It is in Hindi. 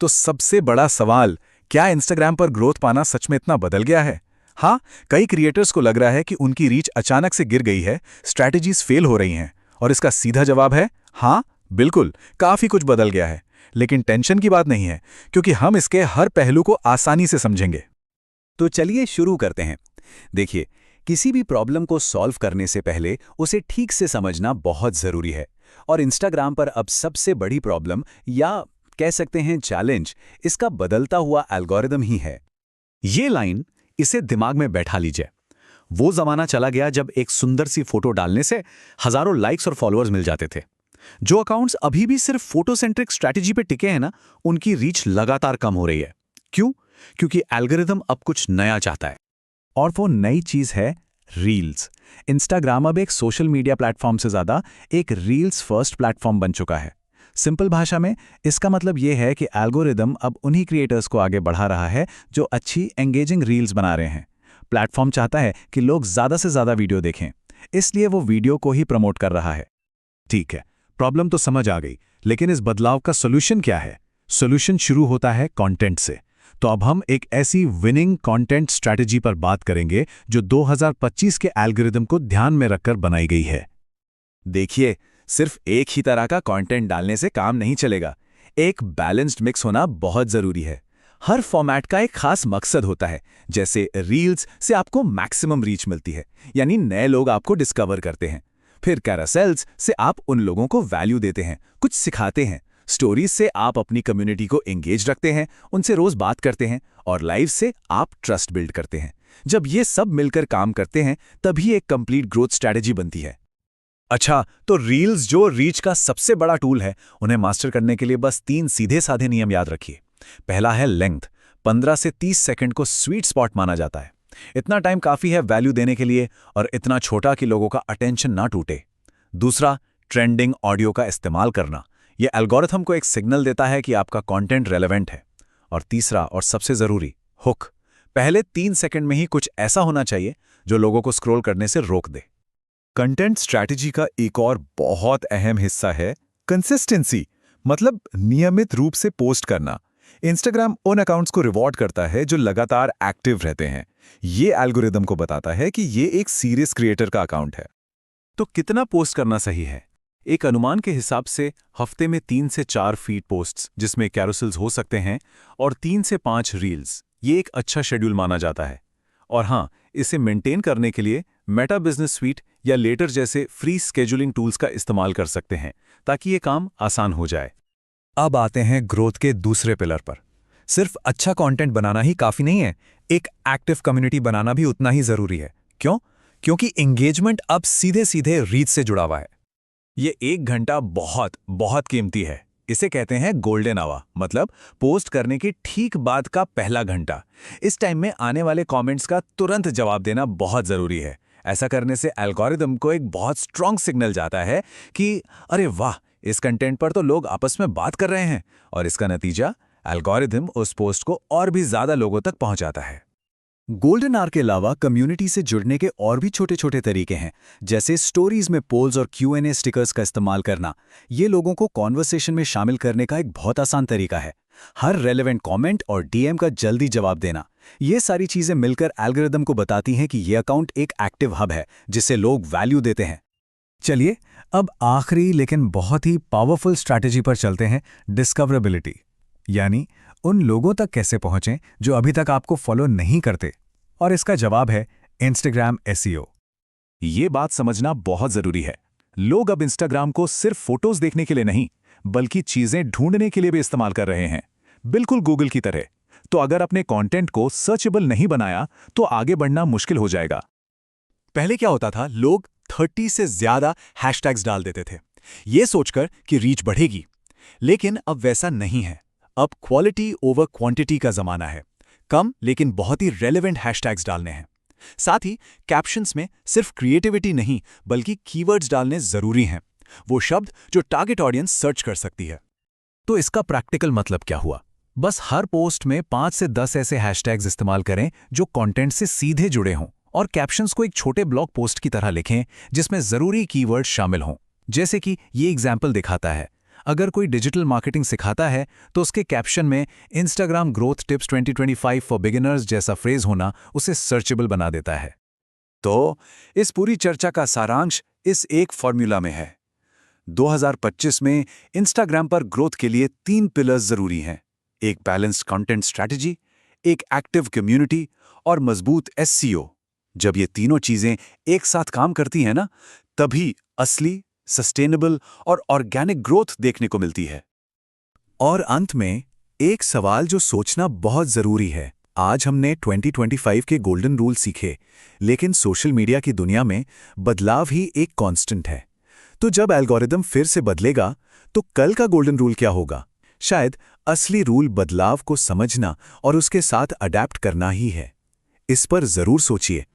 तो सबसे बड़ा सवाल, क्या इंस्टाग्राम पर ग्रोथ पाना सच में इतना बदल गया है? हाँ, कई क्रिएटर्स को लग रहा है कि उनकी रीच अचानक से गिर गई है, स्ट्रैटेजीज फेल हो रही हैं, और इसका सीधा जवाब है हाँ, बिल्कुल, काफी कुछ बदल गया है। लेकिन टेंशन की बात नहीं है, क्योंकि हम इसके हर पहलू को आसानी से समझेंगे। तो चलिए शुरू करते हैं। देखिए, किसी भी प्रॉब्लम को सॉल्व करने से पहले उसे ठीक से समझना बहुत ज़रूरी है। और इंस्टाग्राम पर अब सबसे बड़ी प्रॉब्लम या कह सकते हैं चैलेंज इसका बदलता हुआ एल्गोरिदम ही है। ये लाइन इसे दिमाग में बैठा लीजिए। वो ज़माना चला गया जब एक सुंदर सी फोटो डालने से हज़ारों लाइक्स और फॉलोअर्स मिल जाते थे। जो अकाउंट्स अभी भी सिर्फ फोटो सेंट्रिक स्ट्रैटेजी पे टिके हैं ना, उनकी रीच लगातार कम हो रही है। क्यों? क्योंकि एल्गोरिदम अब कुछ नया चाहता है। और वो नई चीज है रील्स। इंस्टाग्राम अब एक सोशल मीडिया प्लेटफॉर्म से ज्यादा एक रील्स फर्स्ट प्लेटफॉर्म बन चुका है। सिंपल भाषा में इसका मतलब ये है कि एल्गोरिदम अब उन्हीं क्रिएटर्स को आगे बढ़ा रहा है जो अच्छी एंगेजिंग रील्स बना रहे हैं। प्लेटफॉर्म चाहता है कि लोग ज्यादा से ज्यादा वीडियो देखें, इसलिए वो वीडियो को ही प्रमोट कर रहा है। ठीक है, प्रॉब्लम तो समझ आ गई, लेकिन इस बदलाव का सोल्यूशन क्या है? सोल्यूशन शुरू होता है कंटेंट से। तो अब हम एक ऐसी विनिंग कंटेंट स्ट्रैटेजी पर बात करेंगे जो 2025 के एल्गोरिदम को ध्यान में रखकर बनाई गई है। देखिए, सिर्फ एक ही तरह का कंटेंट डालने से काम नहीं चलेगा। एक बैलेंस्ड मिक्स होना बहुत जरूरी है। हर फॉर्मेट का एक खास मकसद होता है। जैसे रील्स से आपको मैक्सिमम रीच मिलती है, यानी नए लोग आपको डिस्कवर करते हैं। फिर कैरासेल्स से आप उन लोगों को वैल्यू देते हैं, कुछ सिखाते हैं। स्टोरीज से आप अपनी कम्युनिटी को एंगेज रखते हैं, उनसे रोज बात करते हैं। और लाइव से आप ट्रस्ट बिल्ड करते हैं। जब ये सब मिलकर काम करते हैं, तभी एक कंप्लीट ग्रोथ स्ट्रैटेजी बनती है। अच्छा, तो रील्स जो रीच का सबसे बड़ा टूल है, उन्हें मास्टर करने के लिए बस 3 सीधे साधे नियम याद रखिए। पहला है लेंथ। 15 से 30 सेकंड को स्वीट स्पॉट माना जाता है। इतना टाइम काफी है वैल्यू देने के लिए, और इतना छोटा कि लोगों का अटेंशन ना टूटे। दूसरा, ट्रेंडिंग ऑडियो का इस्तेमाल करना। यह एल्गोरिथम को एक सिग्नल देता है कि आपका कंटेंट रेलेवेंट है। और तीसरा और सबसे जरूरी, हुक। पहले 3 सेकंड में ही कुछ ऐसा होना चाहिए जो लोगों को स्क्रॉल करने से रोक दे। कंटेंट स्ट्रैटेजी का एक और बहुत अहम हिस्सा है कंसिस्टेंसी, मतलब नियमित रूप से पोस्ट करना। इंस्टाग्राम उन अकाउंट्स को रिवॉर्ड करता है जो लगातार एक्टिव रहते हैं। ये एल्गोरिदम को बताता है कि ये एक सीरियस क्रिएटर का अकाउंट है। तो कितना पोस्ट करना सही है? एक अनुमान के हिसाब से हफ्ते में 3 से 4 फीड पोस्ट्स, जिसमें कैरोसेल्स हो सकते हैं, और 3 से 5 रील्स, ये एक अच्छा शेड्यूल माना जाता है। और हाँ, इसे मेंटेन करने के लिए मेटा बिजनेस स्वीट या लेटर जैसे फ्री स्केजुलिंग टूल्स का इस्तेमाल कर सकते हैं, ताकि ये काम आसान हो जाए। अब आते हैं ग्रोथ के दूसरे पिलर पर। सिर्फ अच्छा कंटेंट बनाना ही काफी नहीं है, एक एक्टिव कम्युनिटी बनाना भी उतना ही जरूरी है। क्यों? क्योंकि एंगेजमेंट अब सीधे सीधे रीच से जुड़ा हुआ है। ये 1 घंटा बहुत बहुत कीमती है। इसे कहते हैं गोल्डन आवर, मतलब पोस्ट करने के ठीक बाद का पहला घंटा। इस टाइम में आने वाले कमेंट्स का तुरंत जवाब देना बहुत जरूरी है। ऐसा करने से एल्गोरिदम को एक बहुत स्ट्रांग सिग्नल जाता है कि अरे वाह, इस कंटेंट पर तो लोग आपस में बात कर रहे हैं, और इसका नतीजा एल्गोरिदम उस पोस्ट को और भी ज्यादा लोगों तक पहुंचाता है। गोल्डन आवर के अलावा कम्युनिटी से जुड़ने के और भी छोटे छोटे तरीके हैं, जैसे स्टोरीज में पोल्स और Q&A स्टिकर्स का इस्तेमाल करना। ये लोगों को कॉन्वर्सेशन में शामिल करने का एक बहुत आसान तरीका है। हर रेलेवेंट कमेंट और DM का जल्दी जवाब देना। ये सारी चीजें मिलकर एल्गोरिदम को बताती हैं कि ये अकाउंट एक एक्टिव हब है जिसे लोग वैल्यू देते हैं। चलिए, अब आखिरी लेकिन बहुत ही पावरफुल स्ट्रैटेजी पर चलते हैं, डिस्कवरेबिलिटी। यानी उन लोगों तक कैसे पहुंचें जो अभी तक आपको फॉलो नहीं करते। और इसका जवाब है इंस्टाग्राम SEO। ये बात समझना बहुत जरूरी है। लोग अब इंस्टाग्राम को सिर्फ फोटोज देखने के लिए नहीं, बल्कि चीजें ढूंढने के लिए भी इस्तेमाल कर रहे हैं, बिल्कुल गूगल की तरह। तो अगर अपने कंटेंट को सर्चेबल नहीं बनाया, तो आगे बढ़ना मुश्किल हो जाएगा। पहले क्या होता था, लोग 30 से ज्यादा हैशटैग्स डाल देते थे, ये सोचकर कि रीच बढ़ेगी। लेकिन अब वैसा नहीं है। अब क्वालिटी ओवर क्वांटिटी का जमाना है। कम लेकिन बहुत ही रेलेवेंट हैशटैग्स डालने हैं। साथ ही कैप्शंस में सिर्फ क्रिएटिविटी नहीं, बल्कि कीवर्ड्स डालने जरूरी हैं, वो शब्द जो टारगेट ऑडियंस सर्च कर सकती है। तो इसका प्रैक्टिकल मतलब क्या हुआ? बस हर पोस्ट में 5 से 10 ऐसे हैशटैग्स इस्तेमाल करें जो कंटेंट से सीधे जुड़े हों, और कैप्शंस को एक छोटे ब्लॉग पोस्ट की तरह लिखें जिसमें जरूरी कीवर्ड शामिल हों। जैसे कि ये एग्जाम्पल दिखाता है, अगर कोई डिजिटल मार्केटिंग सिखाता है तो उसके कैप्शन में Instagram growth tips 2025 for beginners जैसा फ्रेज होना उसे सर्चेबल बना देता है। तो इस पूरी चर्चा का सारांश इस एक फॉर्मूला में है। 2025 में इंस्टाग्राम पर ग्रोथ के लिए 3 पिलर्स जरूरी हैं। एक बैलेंस्ड कंटेंट स्ट्रैटेजी, एक एक्टिव कम्युनिटी और मजबूत एसईओ। जब ये तीनों चीजें एक साथ काम करती हैं ना, तभी असली, सस्टेनेबल और ऑर्गेनिक ग्रोथ देखने को मिलती है। और अंत में एक सवाल जो सोचना बहुत जरूरी है। आज हमने 2025 के गोल्डन रूल सीखे, लेकिन सोशल मीडिया की दुनिया में बदलाव ही एक कांस्टेंट है। तो जब एल्गोरिदम फिर से बदलेगा, तो कल का गोल्डन रूल क्या होगा? शायद असली रूल बदलाव को समझना और उसके साथ अडैप्ट करना ही है। इस पर जरूर सोचिए।